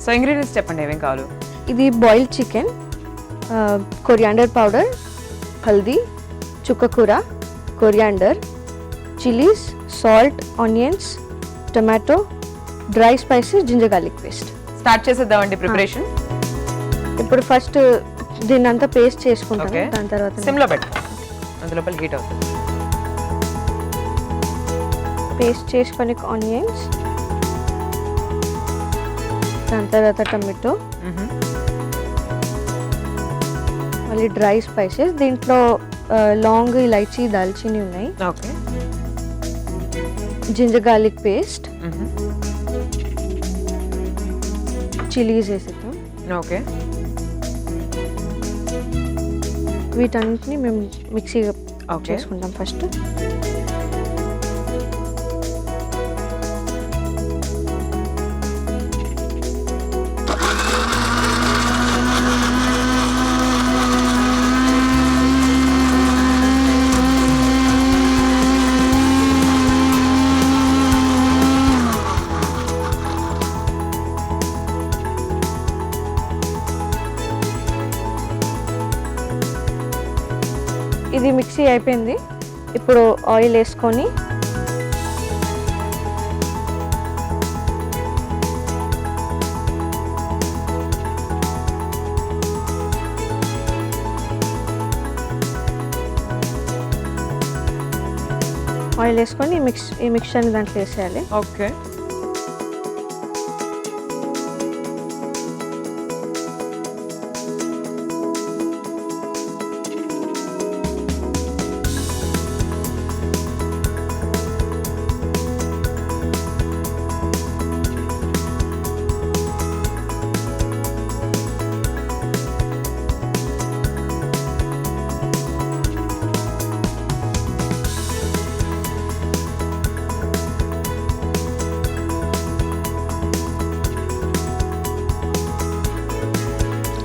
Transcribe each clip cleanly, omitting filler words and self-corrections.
So ingredients చెప్పండి ఏమేం కావాలి. ఇది బాయిల్డ్ చికెన్, కొరియాండర్ పౌడర్, హల్దీ, చుక్కకూర, coriander, chillies, salt, onions, tomato, dry spices, ginger garlic paste. Start చేసేద్దామండి ప్రిపరేషన్. ఇప్పుడు ఫస్ట్ దీన్ని అంతా పేస్ట్ చేసుకుంటాం. ఓకే, దాని తర్వాత సిమ్లో పెట్టండి, అందులోపల హీట్ అవుతుంది. పేస్ట్ చేసుకొని ఆనియన్స్, దాని తర్వాత టమాటో, మళ్ళీ డ్రై స్పైసెస్. దీంట్లో లాంగ్, ఇలైచీ, దాల్చిని ఉన్నాయి. Okay, ginger garlic paste, chillies వేసేద్దాం. ఓకే, వీటన్నిటిని మేము మిక్సీ ఓకే చేసుకుంటాం ఫస్ట్. ఇది మిక్సీ అయిపోయింది. ఇప్పుడు ఆయిల్ వేసుకొని ఈ మిక్చర్ని దాంట్లో వేసేయాలి. ఓకే,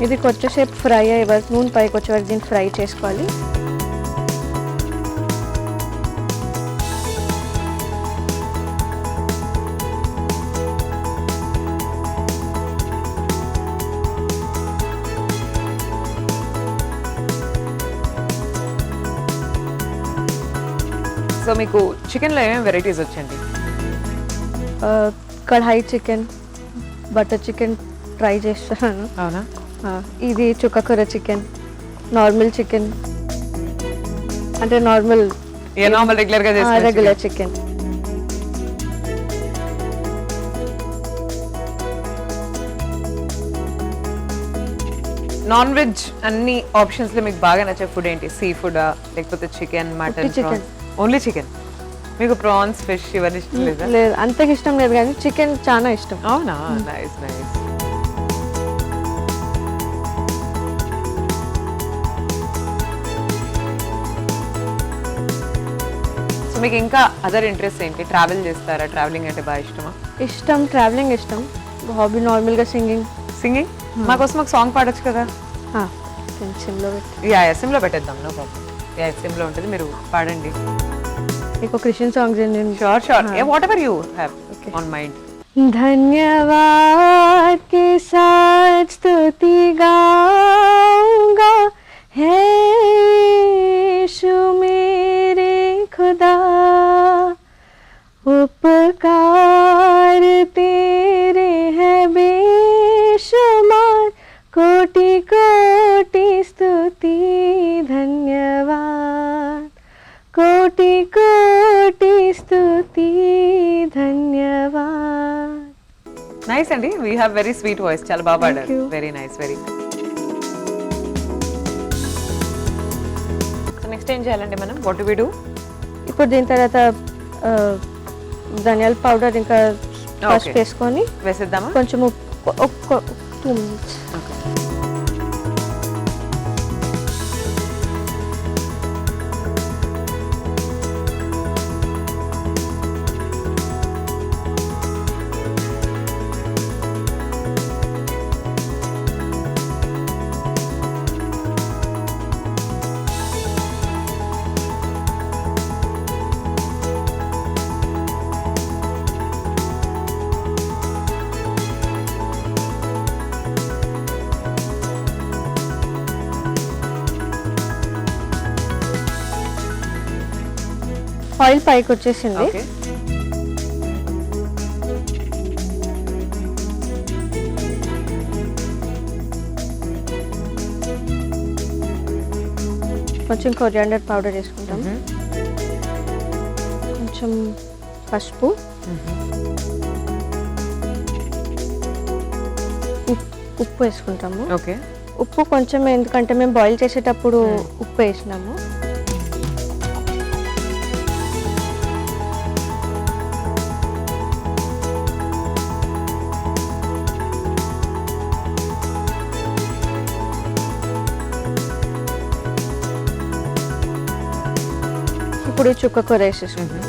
ఇది కొంచెంసేపు ఫ్రై అయ్యే వరకు, నూనె పైకి వచ్చే వరకు దీన్ని ఫ్రై చేసుకోవాలి. సో మీకు చికెన్లో ఏమేమి వెరైటీస్ వచ్చండి? కఢాయి చికెన్, బటర్ చికెన్ ట్రై చేస్తున్నాను. అవునా? ఇది చుక్కకూర చికెన్, నార్మల్ చికెన్ అంటే normal regular chicken. Non veg అన్ని ఆప్షన్స్ లో మీకు బాగా నచ్చే ఫుడ్ ఏంటి? సీ ఫుడా లేకపోతే chicken, mutton? Chicken. Only chicken. మీకు ప్రాన్స్, ఫిష్ ఇవన్నీ ఇష్టం లేదా? లేదు, అంతగా ఇష్టం లేదు, కానీ చికెన్ చాలా ఇష్టం. అవునా? Nice nice. సో మీకు ఇంకా అదర్ ఇంట్రెస్ట్ ఏంటి? ట్రావెల్ చేస్తారా? ట్రావెలింగ్ అంటే బాగా ఇష్టమా? ఇష్టం, ట్రావెలింగ్ ఇష్టం. హాబీ నార్మల్గా సింగింగ్. సింగింగ్? మా కోసం ఒక సాంగ్ పాడొచ్చు కదా? సిమ్లో పెట్టి. సిమ్లో పెట్టేద్దాం, నో ప్రాబ్లం. సిమ్లో ఉంటుంది, మీరు పాడండి. మీకు క్రిస్టియన్ సాంగ్స్ ఏంటి? Sure sure, whatever you have on mind. धन्यवाद के साथ स्तुति गाऊंगा, हे यीशु मेरे खुदा, उपकार तेरे है बेशुमार, कोटि कोटि स्तुति धन्यवाद, कोटि कोटि स्तुति धन्यवाद. నైస్ అండి, we have very sweet voice, చాలా బాగా పాడారు. Very nice, very. So next ఏం చేయాలండి మనం? What do we do? ఇప్పుడు దీని తర్వాత ధనియాల పౌడర్ ఇంకా పసుపు వేసుకొని వేసేద్దామా? కొంచెం ఒక 2 minutes. ఆయిల్ పైకి వచ్చేసింది. ఓకే. కొంచెం కొరియాండర్ పౌడర్ వేసుకుంటాం, కొంచెం పసుపు, ఉప్పు వేసుకుంటాము. ఓకే. ఉప్పు కొంచెం, ఎందుకంటే మేము బాయిల్ చేసేటప్పుడు ఉప్పు వేసినాము. ఇప్పుడు చుక్క కూర వేసేసుకుంటాం.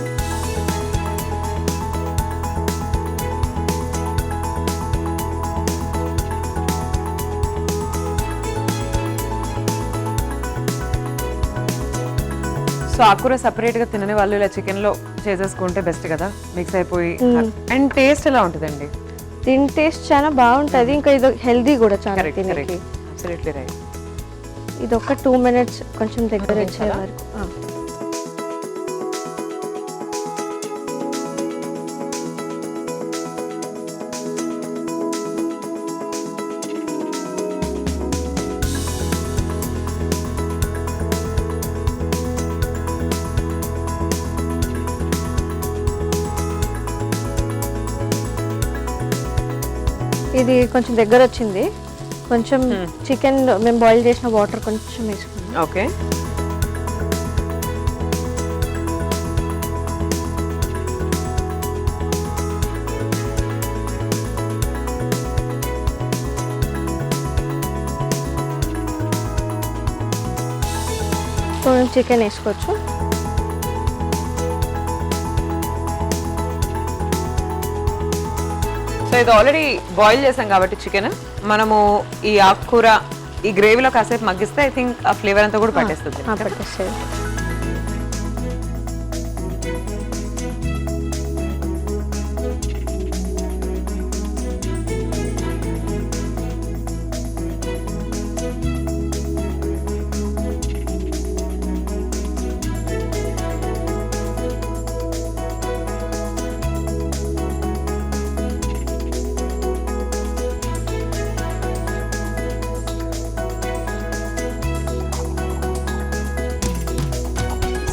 సో ఆకుకూర సపరేట్ గా తినని వాళ్ళు ఇలా చికెన్ లో చేసేసుకుంటే బెస్ట్ కదా, మిక్స్ అయిపోయి. అండ్ టేస్ట్ ఎలా ఉంటుందండి? దీని టేస్ట్ చాలా బాగుంటది, ఇంకా ఇది హెల్దీ కూడా చాలా తినేకి. Absolutely right. ఇది ఒక 2 minutes కొంచెం దగ్గర వచ్చే వరకు. ఇది కొంచెం దగ్గర వచ్చింది. కొంచెం చికెన్ మేము బాయిల్ చేసిన వాటర్ కొంచెం వేసుకున్నాం. ఓకే. సో మేము చికెన్ వేసుకోవచ్చు. సో ఇది ఆల్రెడీ బాయిల్ చేసాం కాబట్టి చికెన్ మనము ఈ ఆకుకూర ఈ గ్రేవీలో కాసేపు మగ్గిస్తే ఐ థింక్ ఆ ఫ్లేవర్ అంతా కూడా పట్టేస్తుంది. పట్టేస్తుంది.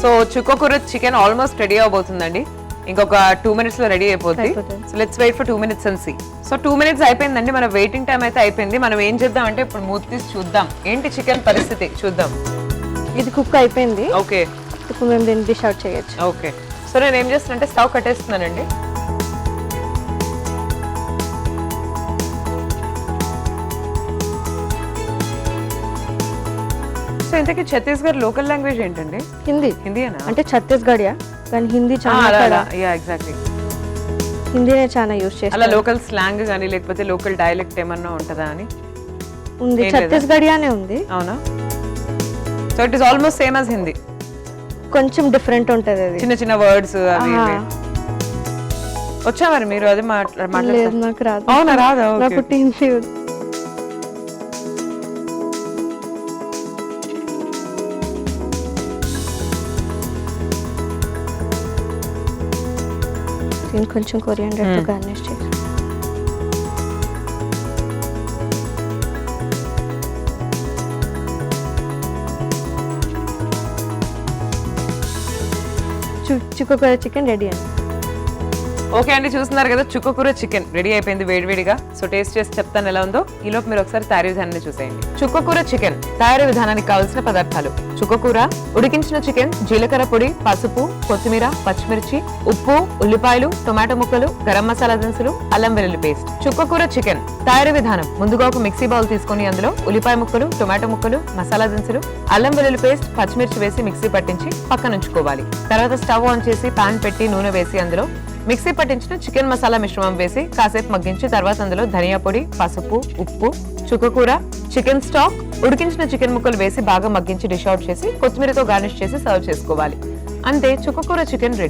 సో చుక్కకూర చికెన్ ఆల్మోస్ట్ రెడీ అవబోతుందండి. ఇంకొక 2 minutes లో రెడీ అయిపోద్ది. So let's wait for 2 minutes and see. So 2 minutes అయిపోయిందండి, మన వెయిటింగ్ టైం అయితే అయిపోయింది. మనం ఏం చేద్దాం అంటే ఇప్పుడు మూత తీసి చూద్దాం ఏంటి చికెన్ పరిస్థితి చూద్దాం. ఇది కుక్ అయిపోయింది. ఓకే. ఇప్పుడు మేము దీన్ని డిష్ అవుట్ చేయొచ్చు. ఓకే. సో నేను ఏం చేస్తున్నానంటే స్టవ్ కట్టేస్తున్నానండి. సో ఇంతకీ ఛత్తీస్గఢ్ లోకల్ లాంగ్వేజ్ ఏంటండి? హిందీ. హిందీనా? అంటే ఛత్తీస్గఢియా, కానీ హిందీ చాలా ఎగ్జాక్ట్లీ హిందీనే చాలా యూజ్ అలా చేస్తారు. లోకల్ స్లాంగ్ కానీ లేకపోతే లోకల్ డైలెక్ట్ ఏమన్నా ఉంటుందా అని? ఉంది, ఛత్తీస్గఢియానే ఉంది. అవునా? So it is almost same as Hindi, కొంచెం డిఫరెంట్ ఉంటది అది, చిన్న చిన్న వర్డ్స్ అవి ఇవి. వచ్చా మరి మీరు అది లేదు మాట్లాడతారు? నాకు రాదు. అవునా? రాదా? నాకు హిందీ. కొంచెం కొరియాండర్ తో గార్నిష్ చేసి చుక్కకూర చికెన్ రెడీ అండి. ఓకే అండి, చూస్తున్నారు కదా చుక్కకూర చికెన్ రెడీ అయిపోయింది వేడివేడిగా. సో టేస్ట్ చేసి చెప్తాను ఎలా ఉందో. ఈలోపు మీరు ఒకసారి తయారీ విధానాన్ని చూసేయండి. చుక్కకూర చికెన్ తయారీ విధానానికి కావాల్సిన పదార్థాలు: చుక్కకూర, ఉడికించిన చికెన్, జీలకర్ర పొడి, పసుపు, కొత్తిమీర, పచ్చిమిర్చి, ఉప్పు, ఉల్లిపాయలు, టొమాటో ముక్కలు, గరం మసాలా దినుసులు, అల్లం వెల్లుల్లి పేస్ట్. చుక్కకూర చికెన్ తయారీ విధానం: ముందుగా ఒక మిక్సీ బౌల్ తీసుకుని అందులో ఉల్లిపాయ ముక్కలు, టొమాటో ముక్కలు, మసాలా దినుసులు, అల్లం వెల్లుల్లి పేస్ట్, పచ్చిమిర్చి వేసి మిక్సీ పట్టించి పక్కన ఉంచుకోవాలి. తర్వాత స్టవ్ ఆన్ చేసి పాన్ పెట్టి నూనె వేసి అందులో మిక్సీ పట్టించిన చికెన్ మసాలా మిశ్రమం వేసి కాసేపు మగ్గించి తర్వాత అందులో ధనియా పొడి, పసుపు, ఉప్పు, చుక్కకూర, చికెన్ స్టాక్, ఉడికించిన చికెన్ ముక్కలు వేసి బాగా మగ్గించి డిష్ అవుట్ చేసి కొత్తిమీరతో గార్నిష్ చేసి సర్వ్ చేసుకోవాలి. అంతే, చుక్కకూర చికెన్ రెడీ.